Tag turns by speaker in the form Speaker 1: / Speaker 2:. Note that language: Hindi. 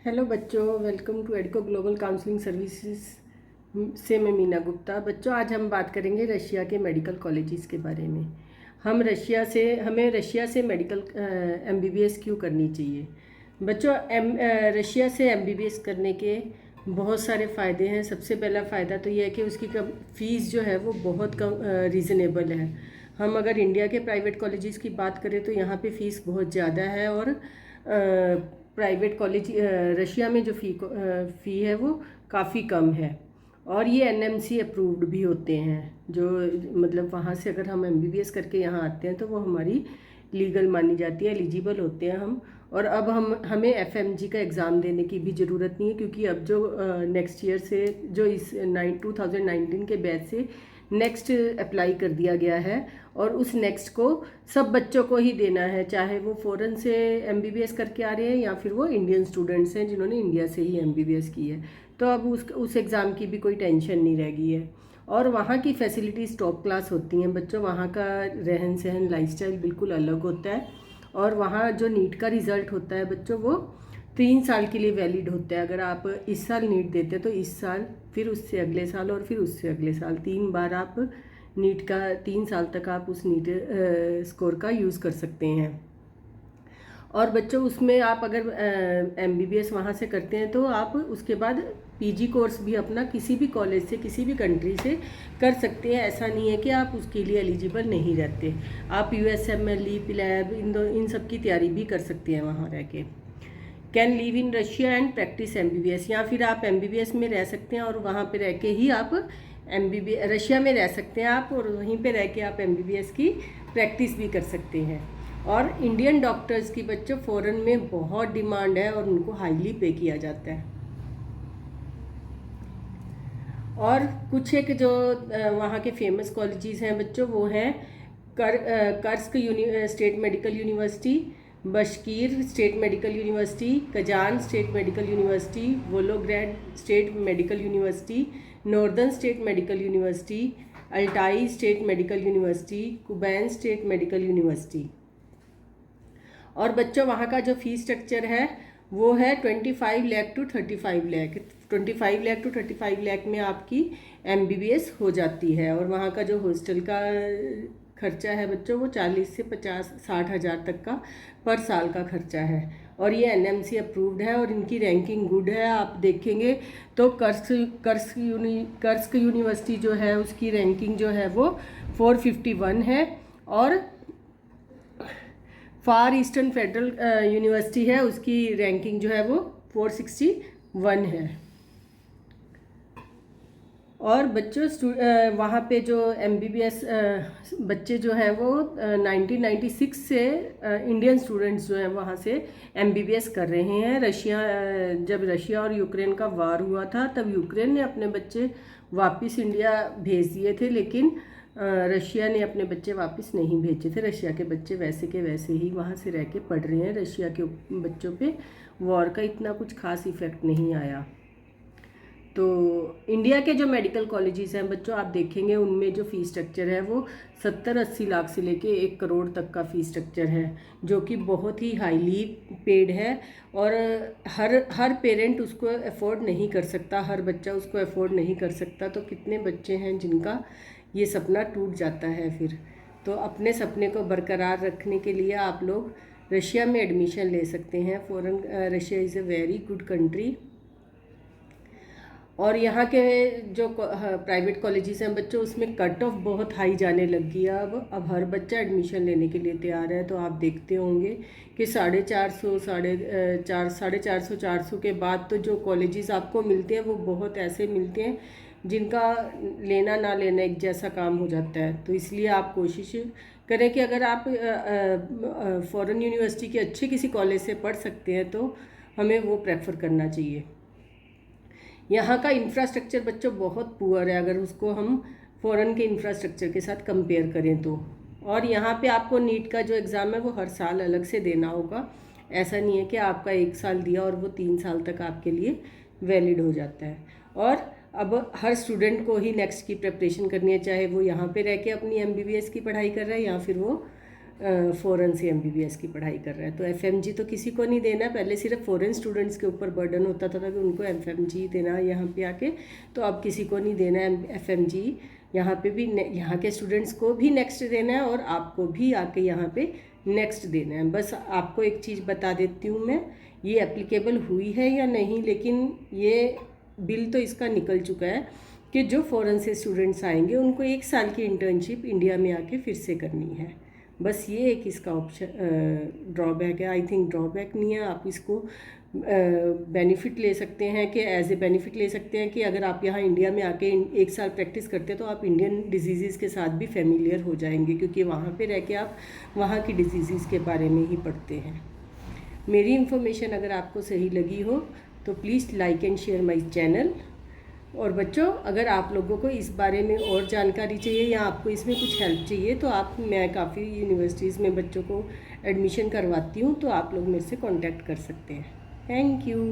Speaker 1: हेलो बच्चों, welcome to Edco global counselling services से मैं मीना गुप्ता। बच्चों, आज हम बात करेंगे रशिया के मेडिकल कॉलेजेस के बारे में। हमें रशिया से मेडिकल एमबीबीएस क्यों करनी चाहिए। बच्चों, रशिया से एमबीबीएस करने के बहुत सारे फ़ायदे हैं। सबसे पहला फ़ायदा तो यह है कि उसकी फ़ीस जो है वो बहुत कम रीज़नेबल है। हम अगर इंडिया के प्राइवेट कॉलेजेस की बात करें तो यहाँ पे फ़ीस बहुत ज़्यादा है, और प्राइवेट कॉलेज रशिया में जो फ़ी है वो काफ़ी कम है। और ये एनएमसी अप्रूव्ड भी होते हैं। जो मतलब वहाँ से अगर हम एमबीबीएस करके यहाँ आते हैं तो वो हमारी लीगल मानी जाती है, एलिजिबल होते हैं हम। और अब हमें एफएमजी का एग्ज़ाम देने की भी ज़रूरत नहीं है, क्योंकि अब जो नेक्स्ट ईयर से जो इस 2019 के बैच से नेक्स्ट अप्लाई कर दिया गया है, और उस नेक्स्ट को सब बच्चों को ही देना है, चाहे वो फ़ॉरेन से एमबीबीएस करके आ रहे हैं या फिर वो इंडियन स्टूडेंट्स हैं जिन्होंने इंडिया से ही एमबीबीएस की है। तो अब उस एग्ज़ाम की भी कोई टेंशन नहीं रह गई है। और वहाँ की फैसिलिटीज़ टॉप क्लास होती हैं बच्चों। वहाँ का रहन सहन, लाइफस्टाइल बिल्कुल अलग होता है। और वहाँ जो नीट का रिज़ल्ट होता है बच्चों, वो 3 साल के लिए वैलिड होता है। अगर आप इस साल नीट देते तो इस साल, फिर उससे अगले साल और फिर उससे अगले साल, 3 बार आप नीट का 3 साल तक आप उस नीट स्कोर का यूज़ कर सकते हैं। और बच्चों, उसमें आप अगर एमबीबीएस वहाँ से करते हैं तो आप उसके बाद पीजी कोर्स भी अपना किसी भी कॉलेज से, किसी भी कंट्री से कर सकते हैं। ऐसा नहीं है कि आप उसके लिए एलिजिबल नहीं रहते। आप यूएसएमएल, लीप लैब, इन सब की तैयारी भी कर सकते हैं वहाँ रह के। Can live in Russia and practice MBBS, या फिर आप एमबीबीएस में रह सकते हैं और वहाँ पे रह के ही आप रशिया में रह सकते हैं आप, और वहीं पे रह के आप एमबीबीएस की प्रैक्टिस भी कर सकते हैं। और इंडियन डॉक्टर्स की बच्चों फ़ॉरेन में बहुत डिमांड है और उनको हाईली पे किया जाता है। और कुछ एक जो वहाँ के फेमस कॉलेजेस हैं बच्चों, वो हैं Kursk State Medical University, Bashkir State Medical University, Kazan State Medical University, Volgograd State Medical University, Northern State Medical University, Altai State Medical University, Kuban State Medical University. और बच्चों, वहाँ का जो फीस स्ट्रक्चर है वो है 25 लाख टू 35 लाख। 25 लाख टू 35 लाख में आपकी एमबीबीएस हो जाती है। और वहाँ का जो हॉस्टल का खर्चा है बच्चों, वो 40 से 50-60 हज़ार तक का पर साल का खर्चा है। और ये एनएमसी अप्रूव्ड है और इनकी रैंकिंग गुड है। आप देखेंगे तो कर्स्क यूनिवर्सिटी जो है उसकी रैंकिंग जो है वो 451 है, और फार ईस्टर्न फेडरल यूनिवर्सिटी है, उसकी रैंकिंग जो है वो 461 है। और बच्चों, वहाँ पे जो एमबीबीएस बच्चे जो हैं वो 1996 से इंडियन स्टूडेंट्स जो हैं वहाँ से एमबीबीएस कर रहे हैं। जब रशिया और यूक्रेन का वार हुआ था तब यूक्रेन ने अपने बच्चे वापस इंडिया भेज दिए थे, लेकिन रशिया ने अपने बच्चे वापस नहीं भेजे थे। रशिया के बच्चे वैसे के वैसे ही वहाँ से रह के पढ़ रहे हैं। रशिया के बच्चों पे वॉर का इतना कुछ खास इफेक्ट नहीं आया। तो इंडिया के जो मेडिकल कॉलेजेस हैं बच्चों, आप देखेंगे उनमें जो फ़ीस स्ट्रक्चर है वो 70-80 लाख से लेके 1 करोड़ तक का फ़ीस स्ट्रक्चर है, जो कि बहुत ही हाईली पेड है। और हर पेरेंट उसको अफोर्ड नहीं कर सकता, हर बच्चा उसको अफोर्ड नहीं कर सकता। तो कितने बच्चे हैं जिनका ये सपना टूट जाता है फिर। तो अपने सपने को बरकरार रखने के लिए आप लोग रशिया में एडमिशन ले सकते हैं। Russia is a very good country. और यहाँ के जो प्राइवेट कॉलेजेस हैं बच्चों, उसमें कट ऑफ बहुत हाई जाने लग गई है। अब हर बच्चा एडमिशन लेने के लिए तैयार है। तो आप देखते होंगे कि 450 के बाद तो जो कॉलेजेस आपको मिलते हैं वो बहुत ऐसे मिलते हैं जिनका लेना ना लेना एक जैसा काम हो जाता है। तो इसलिए आप कोशिश करें कि अगर आप फॉरेन यूनिवर्सिटी के अच्छे किसी कॉलेज से पढ़ सकते हैं तो हमें वो प्रेफर करना चाहिए। यहाँ का इंफ्रास्ट्रक्चर बच्चों बहुत पुअर है अगर उसको हम फ़ॉरेन के इंफ्रास्ट्रक्चर के साथ कंपेयर करें तो। और यहाँ पे आपको नीट का जो एग्ज़ाम है वो हर साल अलग से देना होगा। ऐसा नहीं है कि आपका 1 साल दिया और वो 3 साल तक आपके लिए वैलिड हो जाता है। और अब हर स्टूडेंट को ही नेक्स्ट की प्रिपरेशन करनी है, चाहे वो यहाँ पे रह के अपनी एमबीबीएस की पढ़ाई कर रहा है या फिर वो फ़ॉरेन से MBBS की पढ़ाई कर रहा है। तो FMG तो किसी को नहीं देना, पहले सिर्फ फ़ॉरेन स्टूडेंट्स के ऊपर बर्डन होता था कि उनको FMG देना यहाँ पे आके, तो अब किसी को नहीं देना है FMG। यहाँ पे भी यहाँ के स्टूडेंट्स को भी नेक्स्ट देना है और आपको भी आके यहाँ पे नेक्स्ट देना है। बस आपको एक चीज़ बता देती हूँ मैं, ये एप्लीकेबल हुई है या नहीं, लेकिन ये बिल तो इसका निकल चुका है कि जो फ़ॉरेन से स्टूडेंट्स आएंगे उनको 1 साल की इंटर्नशिप इंडिया में आके फिर से करनी है। बस ये एक इसका ऑप्शन ड्रॉबैक है। आई थिंक ड्रॉबैक नहीं है, आप इसको बेनिफिट ले सकते हैं कि एज ए बेनिफिट ले सकते हैं कि अगर आप यहाँ इंडिया में आके 1 साल प्रैक्टिस करते हैं तो आप इंडियन डिजीज़ के साथ भी फेमिलियर हो जाएंगे, क्योंकि वहाँ पे रह के आप वहाँ की डिजीज़ के बारे में ही पढ़ते हैं। मेरी इन्फॉर्मेशन अगर आपको सही लगी हो तो please like and share my channel. और बच्चों, अगर आप लोगों को इस बारे में और जानकारी चाहिए या आपको इसमें कुछ हेल्प चाहिए तो मैं काफ़ी यूनिवर्सिटीज़ में बच्चों को एडमिशन करवाती हूँ, तो आप लोग मेरे से कांटेक्ट कर सकते हैं। Thank you.